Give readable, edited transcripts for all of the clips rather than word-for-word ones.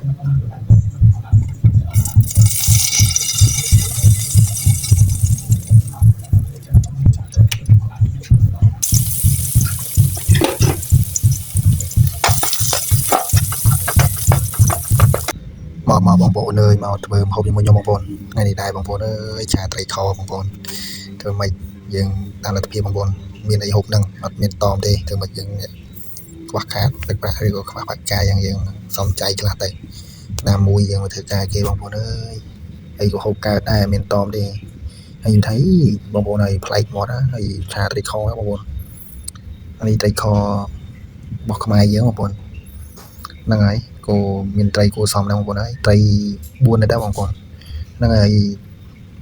មកបងប្អូនអើយមកធ្វើម្ហូបជាមួយខ្ញុំបងប្អូនថ្ងៃនេះដែរបងប្អូនអើយឆាត្រីខបងប្អូនធ្វើម៉េចយើងតាមលទ្ធភាពបងប្អូនមានអីហូបនឹងអត់មានតមទេធ្វើម៉េចយើងខ្វះខាតទឹកប្រាក់ឬក៏ខ្វះបច្ច័យយ៉ាងយើងសំចៃខ្លះទៅណាមួយយើងមកធ្វើការគេបងប្អូនអើយហើយក៏ហូបកើតដែរមានតមទេហើយថៃបងប្អូនហើយប្លែកមាត់ហើយឆាត្រីខបងប្អូននេះត្រីខរបស់ខ្មែរយើងបងប្អូនហ្នឹងហើយគោមានត្រីគួសមដែរបងប្អូនហើយត្រី4ដែរបងប្អូនហ្នឹងហើយ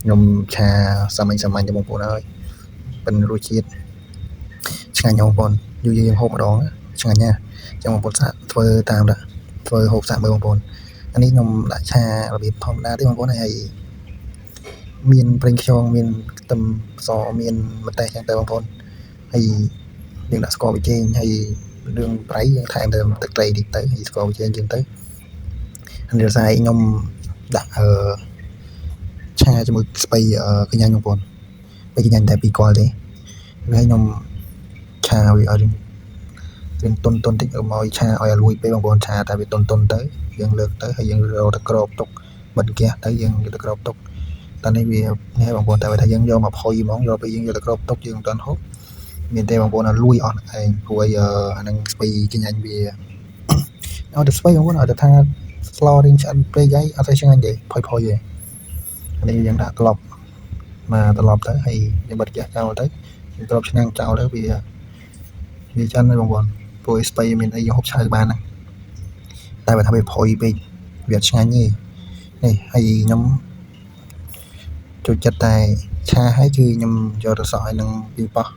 ខ្ញុំឆាសាមញ្ញទេបងប្អូនហើយប៉ិនរសជាតិឆ្ងាញ់បងប្អូនយូរយើងហូបម្ដងឆ្ងាញ់ណាស់ចឹងបងប្អូនសាកធ្វើតាមដែរធ្វើហូបសាកមើលបងប្អូនអានេះខ្ញុំដាក់ឆារបៀបធម្មតាទេបងប្អូនហើយមានប្រេងខ្យងមានខ្ទឹមសមានម្ទេសចឹងទៅបងប្អូនហើយយើងដាក់ស្ករប៊ីចេងហើយរឿងប្រៃយើងថែមទៅទឹកត្រីតិចទៅហើយស្ករប៊ីចេងចឹងទៅហើយរស័យខ្ញុំដាក់ឆាជាមួយស្ពៃកញ្ញាបងប្អូនពេលកញ្ញាតែ2គាត់ទេហើយខ្ញុំឆាវាឲ្យយើងតុនតិចមកឆាឲ្យលួយពេកបងប្អូនឆាតែវាតុនទៅយើងលើកទៅហើយយើងរកទៅក្របទុកបិទហ្គាសទៅយើងយកទៅក្របទុកតនេះវានេះបងប្អូនតែថាយើងយកមកផុយហ្មងយកពេលយើងយកទៅក្របទុកយើងមិនទាន់ហូបមានទេបងប្អូនឲ្យលួយអស់ឯងព្រោះអាហ្នឹងស្ពៃកញ្ញាវាឲ្យទៅស្ពៃបងប្អូនឲ្យទៅថាស្លោរៀងឆ្អិនពេកហើយអត់ទៅឆ្ងាញ់ទេផុយទេនេះយើងដាក់ក្លប់មកត្រឡប់ទៅហើយយើងបិទហ្គាសចោលទៅយើងត្រប់ឆ្នាំងចោលទៅវាឆ្អិនហើយបងប្អូនព្រោះស្ពៃមានអីយើងហូបឆៅបានហ្នឹងតែបើថាវាផុយពេកវាឆ្ងាញ់ទេនេះហើយខ្ញុំចូលចិត្តតែឆាហើយគឺខ្ញុំយកទៅសក់ឲ្យនឹងពីប៉ោះ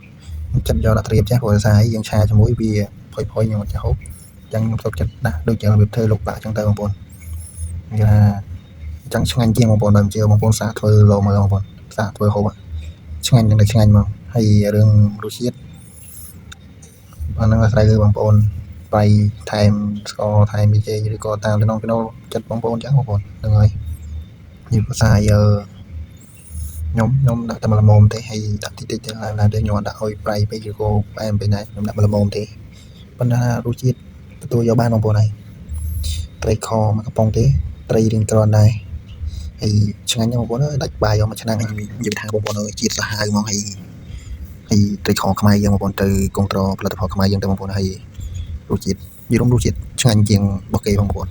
ចិត្តយកដាក់ត្រៀមចាស់ព្រោះសារឲ្យយើងឆាជាមួយវាផុយខ្ញុំអត់ចេះហូបអញ្ចឹងខ្ញុំចូលចិត្តដាក់ដូចជារបៀបធ្វើលុកដាក់អញ្ចឹងទៅបងប្អូននិយាយថាអញ្ចឹងឆ្ងាញ់ជាងបងប្អូនបើមិនជឿបងប្អូនសាកធ្វើលោមើលបងប្អូនសាកធ្វើហូបឆ្ងាញ់នឹងឆ្ងាញ់មកហើយរឿងរសជាតិអាហ្នឹងអាស្រ័យលើបងប្អូនបាយថែមស្ករថែមប៊ីចេងឬក៏តាមចំណង់ចំណូលចិត្តបងប្អូនអញ្ចឹងបងប្អូនហ្នឹងហើយនេះភាសាខ្ញុំដាក់តែល្មមទេហើយដាក់តិចទៅឡើងទៅខ្ញុំអត់ដាក់ឲ្យប្រៃពេកឬក៏ផ្អែមពេកណាខ្ញុំដាក់ល្មមទេប៉ុន្តែរសជាតិទទួលយកបានបងប្អូនហើយត្រីខមកកំប៉ុងទេត្រីរៀងក្រាន់ដែរហើយឆ្ងាញ់ណាស់បងប្អូនអើយដាច់បាយយកមកឆ្នាំងខ្ញុំនិយាយថាបងប្អូនអើយជាតិសាហាវហ្មងហើយត្រីខខ្មែរយើងបងប្អូនទៅគ្រប់គ្រងផលិតផលខ្មែរយើងទៅបងប្អូនហើយរសជាតិនិយាយរំរសជាតិឆ្ងាញ់ជាងរបស់គេបងប្អូន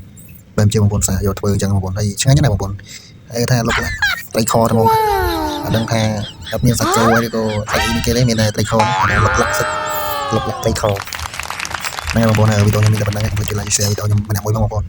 បើមិនជឿបងប្អូនសាកយកធ្វើអញ្ចឹងបងប្អូនហើយឆ្ងាញ់ណាស់បងប្អូនហើយថាលុកត្រីខតែមកអត់ដឹងថាអត់មានសាច់គោឬក៏សាច់អីគេទេមានតែត្រីខលុកសាច់ត្រីខហ្នឹងបងប្អូនហើយវីដេអូខ្ញុំមានតែប៉ុណ្្នឹងកុំភ្លេច like share វីដេអូខ្ញុំម្នាក់មួយបងប្អូន